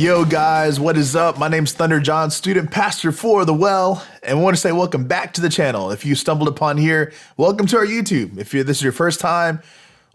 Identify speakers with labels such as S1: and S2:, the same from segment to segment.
S1: Yo guys, what is up? My name's Thunder John, student pastor for The Well, and I want to say welcome back to the channel. If you stumbled upon here, welcome to our YouTube. If this is your first time,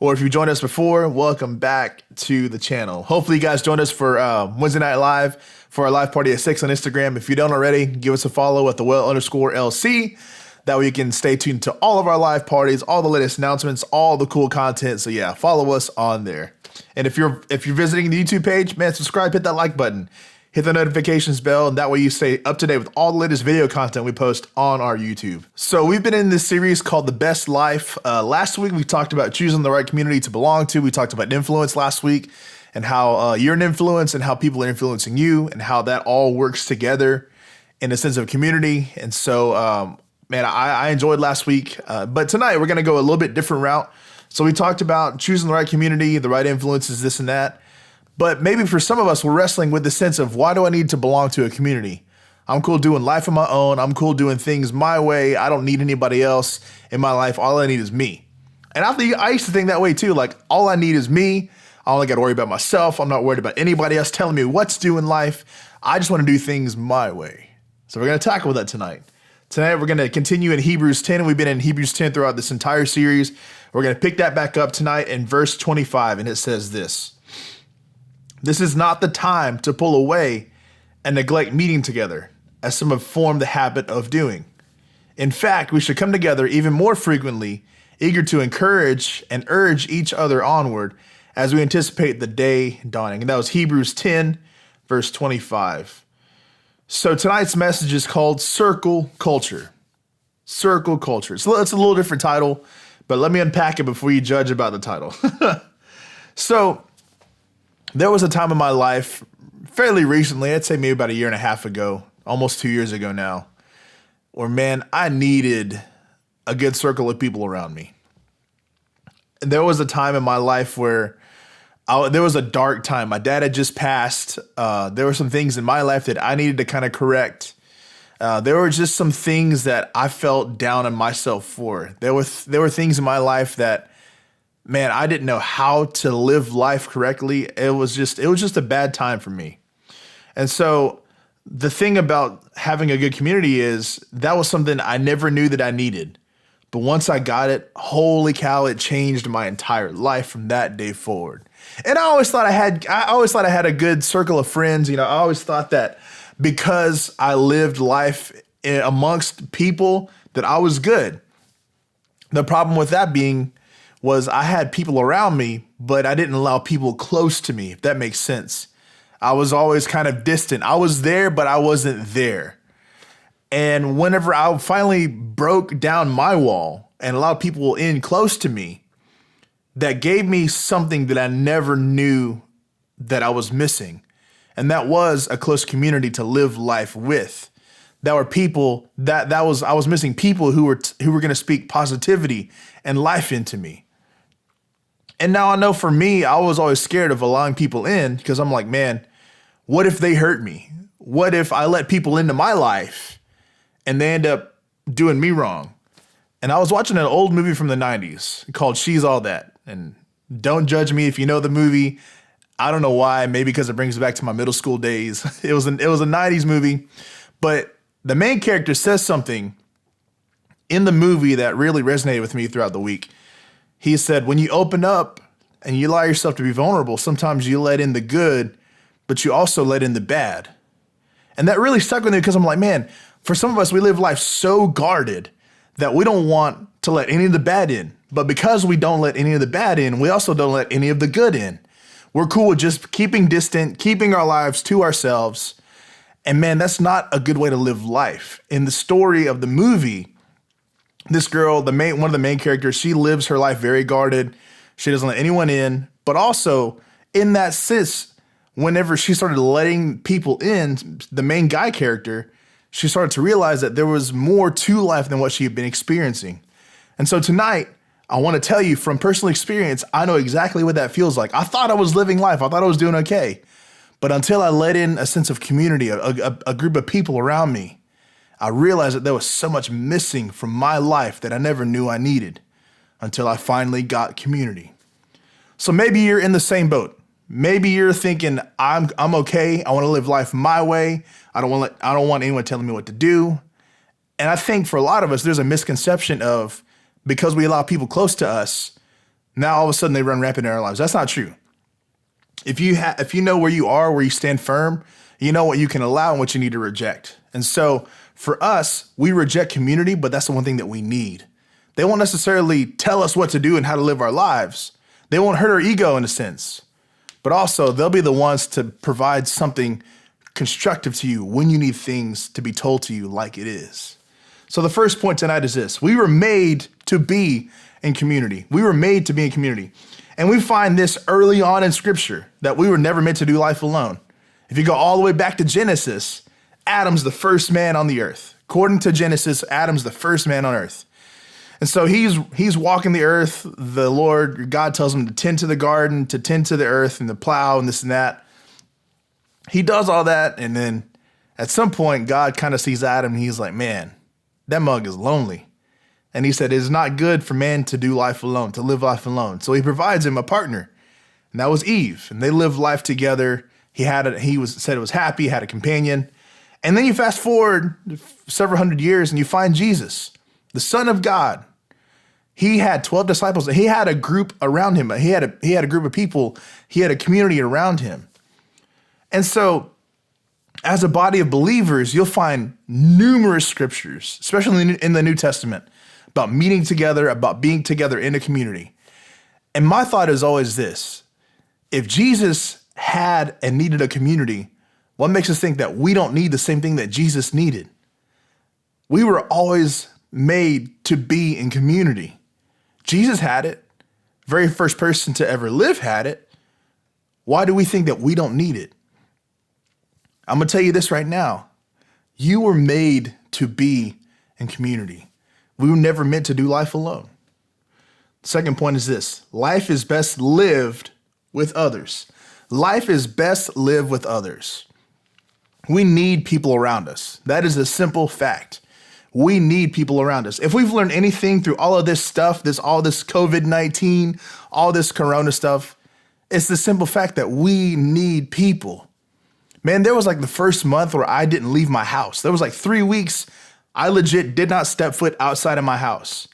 S1: or if you joined us before, welcome back to the channel. Hopefully you guys joined us for Wednesday Night Live for our live party at 6 on Instagram. If you don't already, give us a follow at TheWell_LC. That way you can stay tuned to all of our live parties, all the latest announcements, all the cool content. So yeah, follow us on there. And if you're visiting the YouTube page, man, subscribe, hit that like button, hit the notifications bell, and that way you stay up to date with all the latest video content we post on our YouTube. So we've been in this series called The Best Life. Last week we talked about choosing the right community to belong to. We talked about influence last week and how you're an influence and how people are influencing you and how that all works together in a sense of community. And so, man, I enjoyed last week, but tonight we're going to go a little bit different route. So we talked about choosing the right community, the right influences, this and that. But maybe for some of us, we're wrestling with the sense of, why do I need to belong to a community? I'm cool doing life on my own. I'm cool doing things my way. I don't need anybody else in my life. All I need is me. And I used to think that way too. Like, all I need is me. I only got to worry about myself. I'm not worried about anybody else telling me what to do in life. I just want to do things my way. So we're going to tackle that tonight. Tonight, we're going to continue in Hebrews 10. We've been in Hebrews 10 throughout this entire series. We're going to pick that back up tonight in verse 25, and it says this: "This is not the time to pull away and neglect meeting together, as some have formed the habit of doing. In fact, we should come together even more frequently, eager to encourage and urge each other onward as we anticipate the day dawning." And that was Hebrews 10, verse 25. So tonight's message is called Circle Culture. Circle Culture. So it's a little different title, but let me unpack it before you judge about the title. So there was a time in my life, fairly recently, I'd say maybe about a year and a half ago, almost 2 years ago now, where, man, I needed a good circle of people around me. And there was a time in my life where there was a dark time. My dad had just passed. There were some things in my life that I needed to kind of correct. There were just some things that I felt down on myself for. There were things in my life that, man, I didn't know how to live life correctly. It was just a bad time for me. And so the thing about having a good community is that was something I never knew that I needed. But once I got it, holy cow, it changed my entire life from that day forward. And I always thought I had a good circle of friends. You know, I always thought that because I lived life amongst people that I was good. The problem with that was I had people around me, but I didn't allow people close to me, if that makes sense. I was always kind of distant. I was there, but I wasn't there. And whenever I finally broke down my wall and allowed people in close to me, that gave me something that I never knew that I was missing. And that was a close community to live life with. That were people I was missing people who were going to speak positivity and life into me. And now I know for me, I was always scared of allowing people in because I'm like, man, what if they hurt me? What if I let people into my life and they end up doing me wrong? And I was watching an old movie from the 90s called She's All That. And don't judge me if you know the movie. I don't know why. Maybe because it brings me back to my middle school days. It was a 90s movie. But the main character says something in the movie that really resonated with me throughout the week. He said, when you open up and you allow yourself to be vulnerable, sometimes you let in the good, but you also let in the bad. And that really stuck with me because I'm like, man, for some of us, we live life so guarded that we don't want to let any of the bad in. But because we don't let any of the bad in, we also don't let any of the good in. We're cool with just keeping distant, keeping our lives to ourselves. And man, that's not a good way to live life. In the story of the movie, this girl, one of the main characters, she lives her life very guarded. She doesn't let anyone in. But also, in that sense, whenever she started letting people in, the main guy character, she started to realize that there was more to life than what she had been experiencing. And so tonight, I want to tell you from personal experience, I know exactly what that feels like. I thought I was living life. I thought I was doing okay. But until I let in a sense of community, a group of people around me, I realized that there was so much missing from my life that I never knew I needed until I finally got community. So maybe you're in the same boat. Maybe you're thinking, I'm okay. I want to live life my way. I don't want anyone telling me what to do. And I think for a lot of us, there's a misconception of because we allow people close to us, now all of a sudden they run rampant in our lives. That's not true. If you know where you are, where you stand firm, you know what you can allow and what you need to reject. And so for us, we reject community, but that's the one thing that we need. They won't necessarily tell us what to do and how to live our lives. They won't hurt our ego in a sense, but also they'll be the ones to provide something constructive to you when you need things to be told to you like it is. So the first point tonight is this: we were made to be in community. We were made to be in community. And we find this early on in scripture that we were never meant to do life alone. If you go all the way back to Genesis, Adam's the first man on the earth. According to Genesis, Adam's the first man on earth. And so he's walking the earth. The Lord, God tells him to tend to the garden, to tend to the earth and the plow and this and that. He does all that. And then at some point, God kind of sees Adam and he's like, man, that mug is lonely. And he said, it's not good for man to do life alone, to live life alone. So he provides him a partner. And that was Eve. And they lived life together. Said it was happy, had a companion. And then you fast forward several hundred years and you find Jesus, the Son of God. He had 12 disciples. He had a group around him. He had a group of people. He had a community around him. And so as a body of believers, you'll find numerous scriptures, especially in the New Testament, about meeting together, about being together in a community. And my thought is always this: if Jesus had and needed a community, what makes us think that we don't need the same thing that Jesus needed? We were always made to be in community. Jesus had it. Very first person to ever live had it. Why do we think that we don't need it? I'm going to tell you this right now. You were made to be in community. We were never meant to do life alone. Second point is this: life is best lived with others. Life is best lived with others. We need people around us. That is a simple fact. We need people around us. If we've learned anything through all of this stuff, all this COVID-19, all this Corona stuff, it's the simple fact that we need people. Man, there was like the first month where I didn't leave my house. There was like 3 weeks I legit did not step foot outside of my house.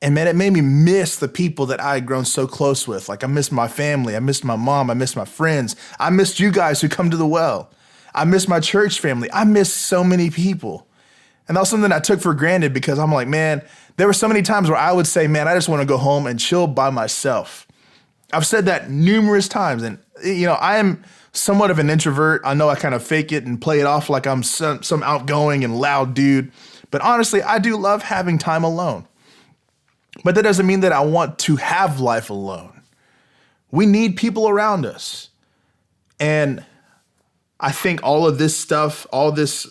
S1: And man, it made me miss the people that I had grown so close with. Like I missed my family. I missed my mom. I missed my friends. I missed you guys who come to the well. I missed my church family. I missed so many people. And that was something I took for granted because I'm like, man, there were so many times where I would say, man, I just want to go home and chill by myself. I've said that numerous times. And, I am somewhat of an introvert. I know I kind of fake it and play it off like I'm some outgoing and loud dude. But honestly, I do love having time alone. But that doesn't mean that I want to have life alone. We need people around us. And I think all of this stuff, all this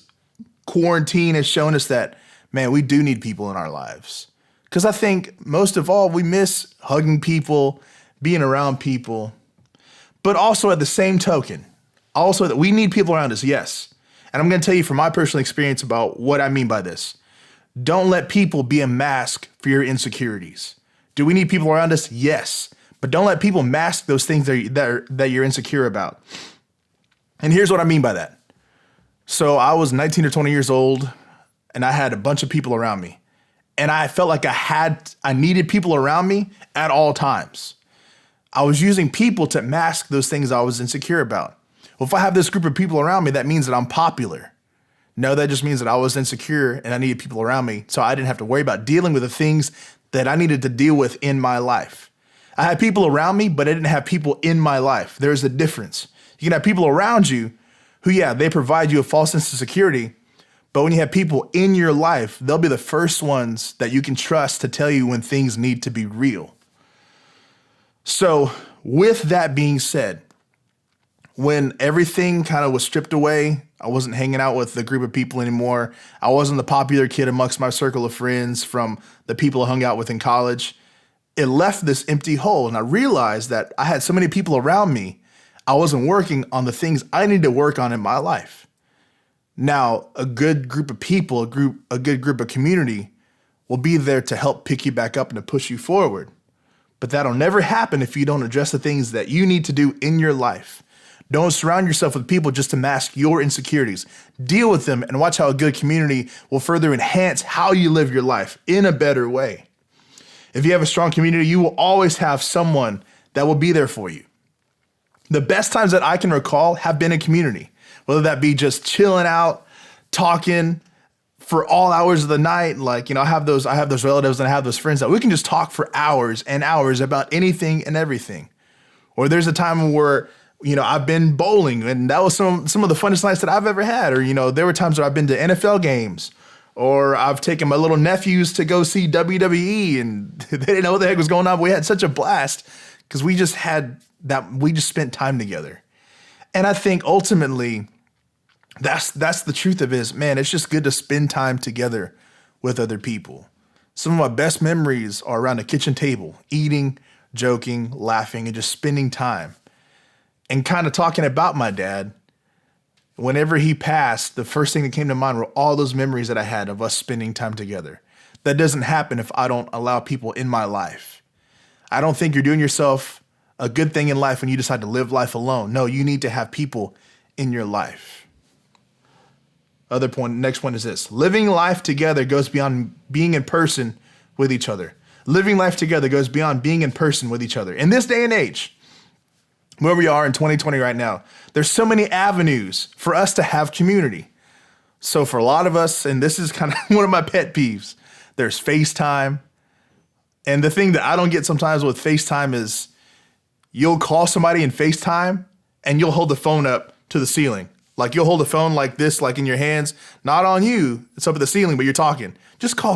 S1: quarantine has shown us that, man, we do need people in our lives. Because I think most of all, we miss hugging people, being around people. But also at the same token, also that we need people around us, yes. And I'm going to tell you from my personal experience about what I mean by this. Don't let people be a mask for your insecurities. Do we need people around us? Yes. But don't let people mask those things that you're insecure about. And here's what I mean by that. So I was 19 or 20 years old and I had a bunch of people around me. And I felt like I needed people around me at all times. I was using people to mask those things I was insecure about. Well, if I have this group of people around me, that means that I'm popular. No, that just means that I was insecure and I needed people around me. So I didn't have to worry about dealing with the things that I needed to deal with in my life. I had people around me, but I didn't have people in my life. There's a difference. You can have people around you who, they provide you a false sense of security. But when you have people in your life, they'll be the first ones that you can trust to tell you when things need to be real. So with that being said, when everything kind of was stripped away, I wasn't hanging out with the group of people anymore. I wasn't the popular kid amongst my circle of friends from the people I hung out with in college. It left this empty hole. And I realized that I had so many people around me. I wasn't working on the things I need to work on in my life. Now, a good group of people, a good group of community will be there to help pick you back up and to push you forward. But that'll never happen if you don't address the things that you need to do in your life. Don't surround yourself with people just to mask your insecurities. Deal with them and watch how a good community will further enhance how you live your life in a better way. If you have a strong community, you will always have someone that will be there for you. The best times that I can recall have been in community, whether that be just chilling out, talking for all hours of the night. Like, I have those relatives and I have those friends that we can just talk for hours and hours about anything and everything. Or there's a time where, I've been bowling and that was some of the funnest nights that I've ever had. Or, there were times where I've been to NFL games, or I've taken my little nephews to go see WWE and they didn't know what the heck was going on. But we had such a blast because we just spent time together. And I think ultimately that's the truth of it is, man, it's just good to spend time together with other people. Some of my best memories are around a kitchen table, eating, joking, laughing, and just spending time. And kind of talking about my dad. Whenever he passed, the first thing that came to mind were all those memories that I had of us spending time together. That doesn't happen if I don't allow people in my life. I don't think you're doing yourself a good thing in life when you decide to live life alone. No, you need to have people in your life. Next point is this. Living life together goes beyond being in person with each other. Living life together goes beyond being in person with each other. In this day and age, where we are in 2020 right now, there's so many avenues for us to have community. So for a lot of us, and this is kind of one of my pet peeves, there's FaceTime. And the thing that I don't get sometimes with FaceTime is you'll call somebody in FaceTime and you'll hold the phone up to the ceiling. Like you'll hold the phone like this, like in your hands, not on you. It's up at the ceiling, but you're talking. Just call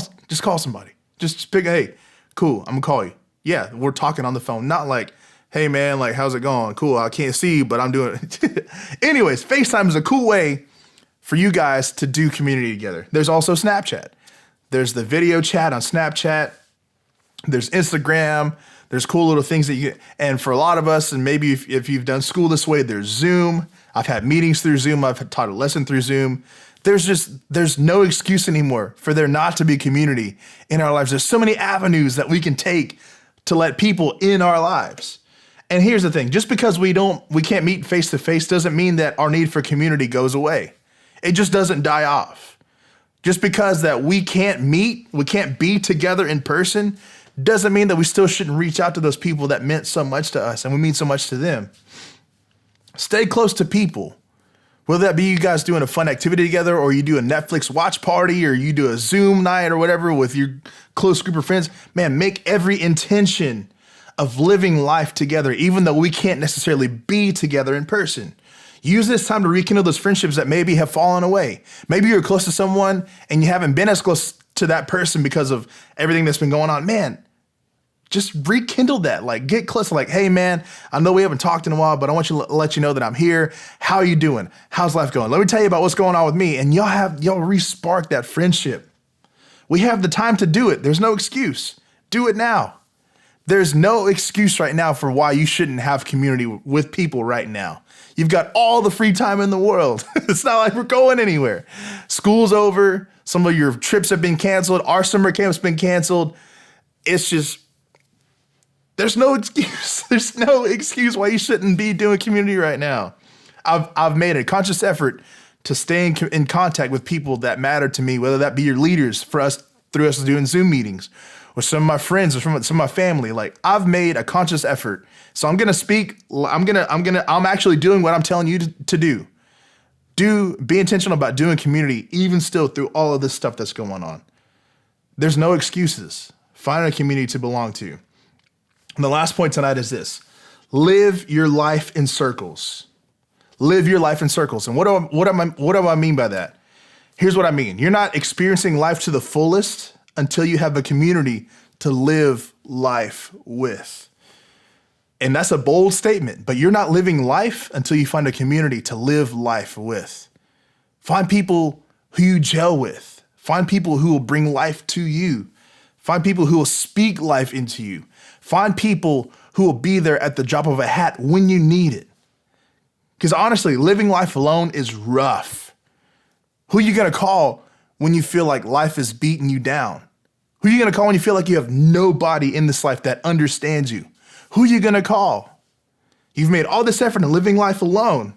S1: somebody. Just pick, hey, cool, I'm gonna call you. Yeah, we're talking on the phone, not like, hey man, like how's it going? Cool, I can't see you, but I'm doing it. Anyways, FaceTime is a cool way for you guys to do community together. There's also Snapchat. There's the video chat on Snapchat. There's Instagram. There's cool little things that you get. And for a lot of us, and maybe if you've done school this way, there's Zoom. I've had meetings through Zoom. I've taught a lesson through Zoom. There's no excuse anymore for there not to be community in our lives. There's so many avenues that we can take to let people in our lives. And here's the thing, just because we can't meet face to face doesn't mean that our need for community goes away. It just doesn't die off. Just because that we can't be together in person doesn't mean that we still shouldn't reach out to those people that meant so much to us and we mean so much to them. Stay close to people. Whether that be you guys doing a fun activity together, or you do a Netflix watch party, or you do a Zoom night or whatever with your close group of friends, man, make every intention of living life together, even though we can't necessarily be together in person. Use this time to rekindle those friendships that maybe have fallen away. Maybe you're close to someone and you haven't been as close to that person because of everything that's been going on. Man, just rekindle that. Like, get close. Like, hey man, I know we haven't talked in a while, but I want you to let you know that I'm here. How are you doing? How's life going? Let me tell you about what's going on with me. And y'all re-spark that friendship. We have the time to do it. There's no excuse. Do it now. There's no excuse right now for why you shouldn't have community with people right now. You've got all the free time in the world. It's not like we're going anywhere. School's over. Some of your trips have been canceled. Our summer camp's been canceled. It's just, there's no excuse. There's no excuse why you shouldn't be doing community right now. I've made a conscious effort to stay in contact with people that matter to me, whether that be your leaders through us doing Zoom meetings, or some of my friends, or some of my family. Like, I've made a conscious effort. So I'm gonna speak. I'm actually doing what I'm telling you to do. Be intentional about doing community, even still through all of this stuff that's going on. There's no excuses. Find a community to belong to. And the last point tonight is this: live your life in circles. Live your life in circles. And what do I mean by that? Here's what I mean. You're not experiencing life to the fullest until you have a community to live life with. And that's a bold statement, but you're not living life until you find a community to live life with. Find people who you gel with. Find people who will bring life to you. Find people who will speak life into you. Find people who will be there at the drop of a hat when you need it. Because honestly, living life alone is rough. Who are you going to call when you feel like life is beating you down? Who are you going to call when you feel like you have nobody in this life that understands you? Who are you going to call? You've made all this effort in living life alone,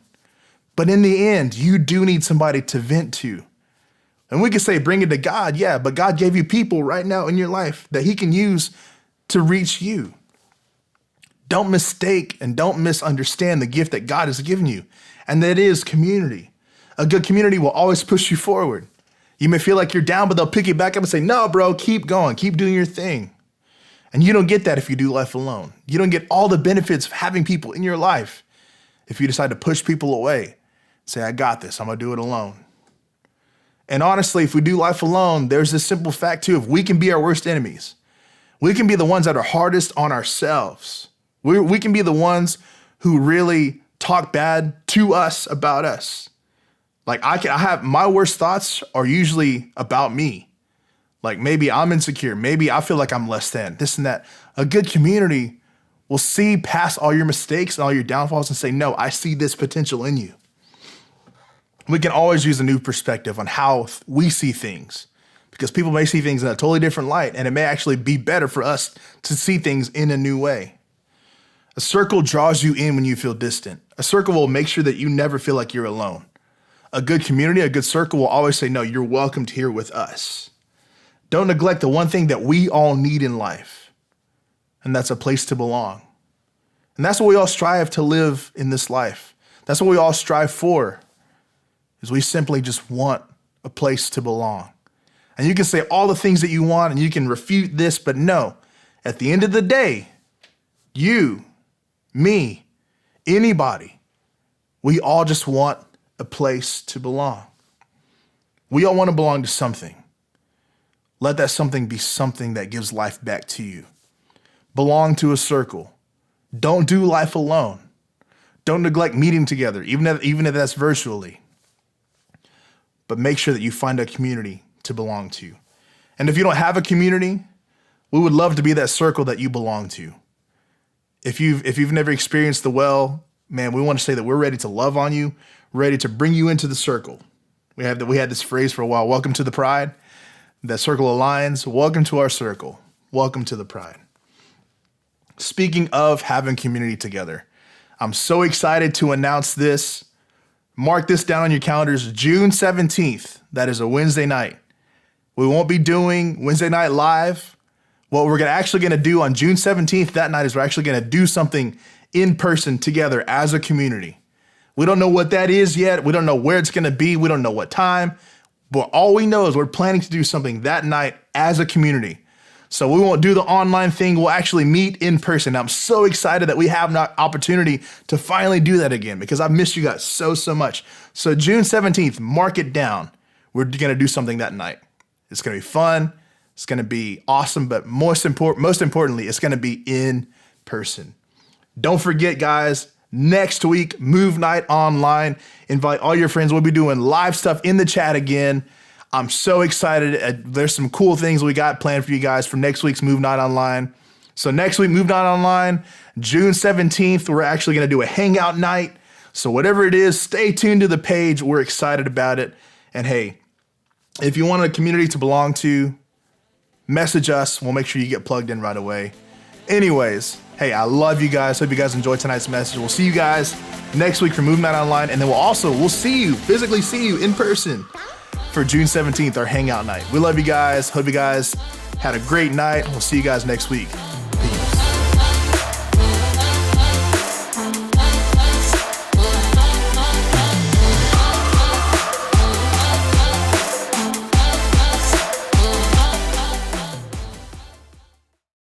S1: but in the end, you do need somebody to vent to. And we can say, bring it to God. Yeah, but God gave you people right now in your life that he can use to reach you. Don't mistake and don't misunderstand the gift that God has given you. And that is community. A good community will always push you forward. You may feel like you're down, but they'll pick you back up and say, no, bro, keep going, keep doing your thing. And you don't get that if you do life alone. You don't get all the benefits of having people in your life if you decide to push people away. Say, I got this, I'm gonna do it alone. And honestly, if we do life alone, there's this simple fact too, if we can be our worst enemies. We can be the ones that are hardest on ourselves. We can be the ones who really talk bad to us about us. Like I have my worst thoughts are usually about me. Like maybe I'm insecure. Maybe I feel like I'm less than this and that. A good community will see past all your mistakes and all your downfalls and say, no, I see this potential in you. We can always use a new perspective on how we see things because people may see things in a totally different light and it may actually be better for us to see things in a new way. A circle draws you in when you feel distant. A circle will make sure that you never feel like you're alone. A good community, a good circle will always say, no, you're welcomed here with us. Don't neglect the one thing that we all need in life, and that's a place to belong. And that's what we all strive to live in this life. That's what we all strive for, is we simply just want a place to belong. And you can say all the things that you want, and you can refute this, but no, at the end of the day, you, me, anybody, we all just want a place to belong. We all want to belong to something. Let that something be something that gives life back to you. Belong to a circle. Don't do life alone. Don't neglect meeting together, even if that's virtually. But make sure that you find a community to belong to. And if you don't have a community, we would love to be that circle that you belong to. If you've never experienced the well, man, we want to say that we're ready to love on you, ready to bring you into the circle. We had this phrase for a while, welcome to the pride. That circle of lions, welcome to our circle. Welcome to the pride. Speaking of having community together, I'm so excited to announce this. Mark this down on your calendars, June 17th. That is a Wednesday night. We won't be doing Wednesday night live. What we're actually going to do on June 17th that night is we're actually going to do something in person together as a community. We don't know what that is yet. We don't know where it's going to be. We don't know what time. But all we know is we're planning to do something that night as a community. So we won't do the online thing. We'll actually meet in person. I'm so excited that we have an opportunity to finally do that again because I've missed you guys so much. So June 17th, mark it down. We're going to do something that night. It's going to be fun. It's going to be awesome. But most importantly, it's going to be in person. Don't forget, guys, next week, Move Night Online. Invite all your friends. We'll be doing live stuff in the chat again. I'm so excited. There's some cool things we got planned for you guys for next week's Move Night Online. So next week, Move Night Online, June 17th, we're actually going to do a hangout night. So whatever it is, stay tuned to the page. We're excited about it. And hey, if you want a community to belong to, message us. We'll make sure you get plugged in right away. Anyways, hey, I love you guys. Hope you guys enjoyed tonight's message. We'll see you guys next week for Move Night Online. And then we'll physically see you in person for June 17th, our hangout night. We love you guys. Hope you guys had a great night. We'll see you guys next week.